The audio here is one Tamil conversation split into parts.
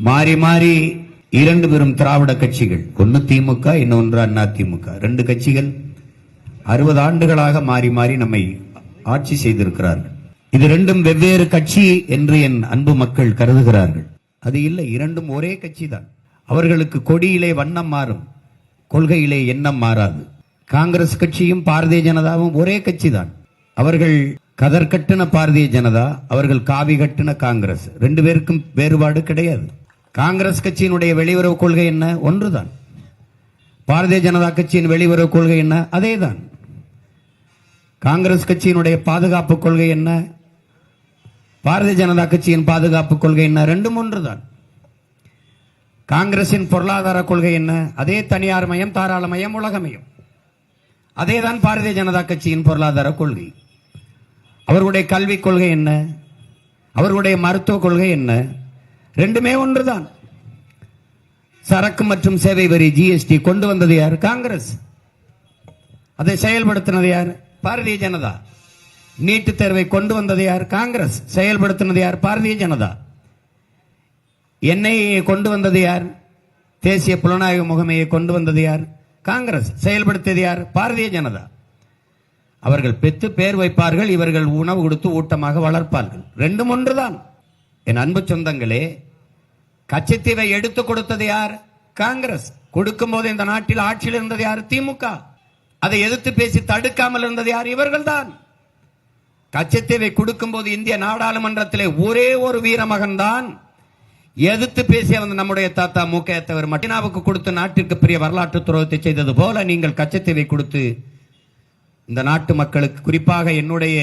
மாறி மாறி இரண்டு பெரும் திராவிட கட்சிகள், ஒன்னு திமுக, இன்னொன்று அண்ணா திமுக. ரெண்டு கட்சிகள் 60 ஆண்டுகளாக மாறி மாறி நம்மை ஆட்சி செய்திருக்கிறார்கள். இது ரெண்டும் வெவ்வேறு கட்சி என்று என் அன்பு மக்கள் கருதுகிறார்கள். அது இல்லை, இரண்டும் ஒரே கட்சி தான். அவர்களுக்கு கொடியிலே வண்ணம் மாறும், கொள்கையிலே எண்ணம் மாறாது. காங்கிரஸ் கட்சியும் பாரதிய ஜனதாவும் ஒரே கட்சி தான். அவர்கள் கதர் கட்டின பாரதிய ஜனதா, அவர்கள் காவி கட்டின காங்கிரஸ். ரெண்டு பேருக்கும் வேறுபாடு கிடையாது. காங்கிரஸ் கட்சியினுடைய வெளியுறவு கொள்கை என்ன? ஒன்றுதான். பாரதிய ஜனதா கட்சியின் வெளியுறவு கொள்கை என்ன? அதேதான். காங்கிரஸ் கட்சியினுடைய பாதுகாப்பு கொள்கை என்ன? பாரதிய ஜனதா கட்சியின் பாதுகாப்பு கொள்கை என்ன? ரெண்டும் ஒன்றுதான். காங்கிரசின் பொருளாதார கொள்கை என்ன? அதே தனியார் மயம், தாராளமயம், உலகமயம். அதேதான் பாரதிய ஜனதா கட்சியின் பொருளாதார கொள்கை. அவர்களுடைய கல்விக் கொள்கை என்ன? அவர்களுடைய மருத்துவ கொள்கை என்ன? ரெண்டுமே ஒன்றுதான். சரக்கு மற்றும் சேவை வரி ஜிஎஸ்டி கொண்டு வந்தது யார்? காங்கிரஸ். அதை செயல்படுத்தினது யார்? பாரதிய ஜனதா. நீட்டு தேர்வை கொண்டு வந்தது யார்? காங்கிரஸ். செயல்படுத்தினது யார்? பாரதிய ஜனதா. என்ஐஏ கொண்டு வந்தது யார்? தேசிய புலனாய்வு முகமையை கொண்டு வந்தது யார்? காங்கிரஸ். செயல்படுத்தியது யார்? பாரதிய ஜனதா. அவர்கள் பெற்று பேர் வைப்பார்கள், இவர்கள் உணவு கொடுத்து ஊட்டமாக வளர்ப்பார்கள். ரெண்டும் ஒன்றுதான். என் அன்பு சொந்தங்களே, கச்சத்தீவை எடுத்து கொடுத்தது யார்? காங்கிரஸ். கொடுக்கும் போது இந்த நாட்டில் ஆட்சியில் இருந்தது யார்? திமுக. அதை எதிர்த்து பேசி தடுக்காமல் இருந்தது யார்? இவர்கள் தான். கச்சத்தீவை கொடுக்கும் போது இந்திய நாடாளுமன்றத்திலே ஒரே ஒரு வீரமகன் தான் எதிர்த்து பேசிய நம்முடைய தாத்தா மூக்கையா தவிர மட்டினாவுக்கு கொடுத்து நாட்டிற்கு பெரிய வரலாற்று துரோகத்தை செய்தது போல நீங்கள் கச்சத்தீவை கொடுத்து இந்த நாட்டு மக்களுக்கு, குறிப்பாக என்னுடைய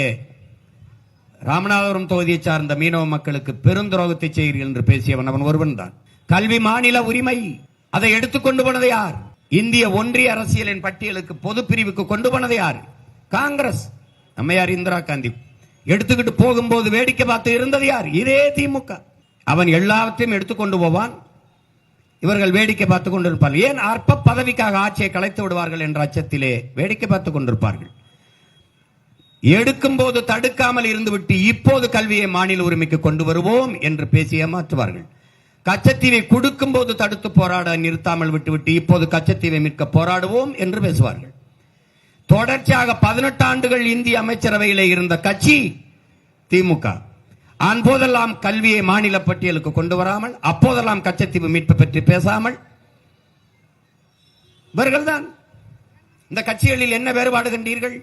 ராமநாதபுரம் தொகுதியை சார்ந்த மீனவ மக்களுக்கு பெருந்துரோகத்தை செய்கிறீர்கள் என்று பேசியவன் அவன் ஒருவன் தான். கல்வி மாநில உரிமை, அதை எடுத்துக்கொண்டு போனது யார்? இந்திய ஒன்றிய அரசியலின் பட்டியலுக்கு பொது பிரிவுக்கு கொண்டு போனது யார்? காங்கிரஸ். அம்மையார் இந்திரா காந்தி எடுத்துக்கிட்டு போகும்போது வேடிக்கை பார்த்து இருந்தது யார்? இதே திமுக. அவன் எல்லாவற்றையும் எடுத்துக்கொண்டு போவான், இவர்கள் வேடிக்கை பார்த்துக் கொண்டிருப்பார்கள். ஏன்? அற்ப பதவிக்காக ஆட்சியை கலைத்து விடுவார்கள் என்ற அச்சத்திலே வேடிக்கை பார்த்துக் கொண்டிருப்பார்கள். எடுக்கும் போது தடுக்காமல் இருந்துவிட்டு இப்போது கல்வியை மாநில உரிமைக்கு கொண்டு வருவோம் என்று பேசி ஏமாற்றுவார்கள். கச்சத்தீவை கொடுக்கும் போது தடுத்து போராட நிறுத்தாமல் விட்டுவிட்டு இப்போது கச்சத்தீவை மீட்க போராடுவோம் என்று பேசுவார்கள். தொடர்ச்சியாக 18 ஆண்டுகள் இந்திய அமைச்சரவையிலே இருந்த கட்சி திமுக. அப்போதெல்லாம் கல்வியை மாநில பட்டியலுக்கு கொண்டு வராமல், அப்போதெல்லாம் கச்சத்தீவு மீட்பு பற்றி பேசாமல் இவர்கள்தான். இந்த கட்சிகளில் என்ன வேறுபாடு கண்டீர்கள்?